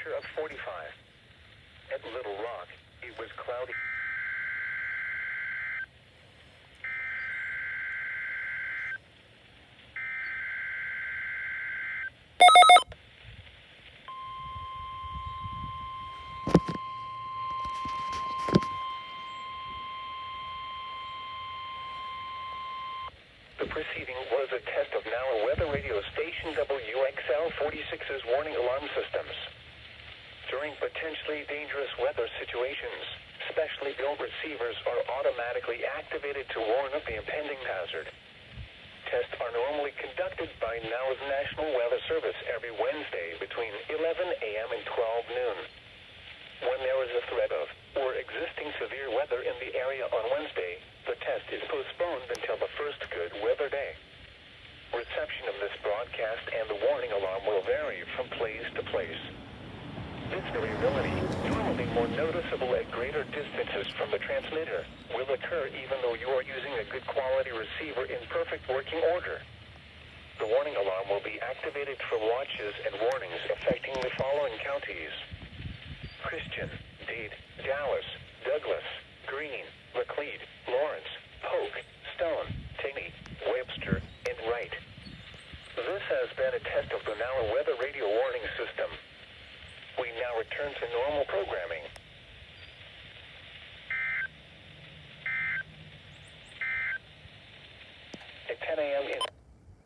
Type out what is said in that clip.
temperature of 45. At Little Rock, it was cloudy. The preceding was a test of NOAA weather radio station WXL 46's warning alarm systems. During potentially dangerous weather situations, specially built receivers are automatically activated to warn of the impending hazard. Tests are normally conducted by NOAA's National Weather Service every Wednesday between 11 a.m. and 12 noon. When there is a threat of or existing severe weather in the area on Wednesday, the test is postponed until the first good weather day. Reception of this broadcast and the warning alarm will vary from place to place. This variability, normally more noticeable at greater distances from the transmitter, will occur even though you are using a good quality receiver in perfect working order. The warning alarm will be activated for watches and warnings affecting the following counties: Christian, Dade, Dallas, Douglas, Greene, Laclede, Lawrence, Polk, Stone, Taney, Webster, and Wright. This has been a test of the NOAA Weather Radio Warning System. We now return to normal programming.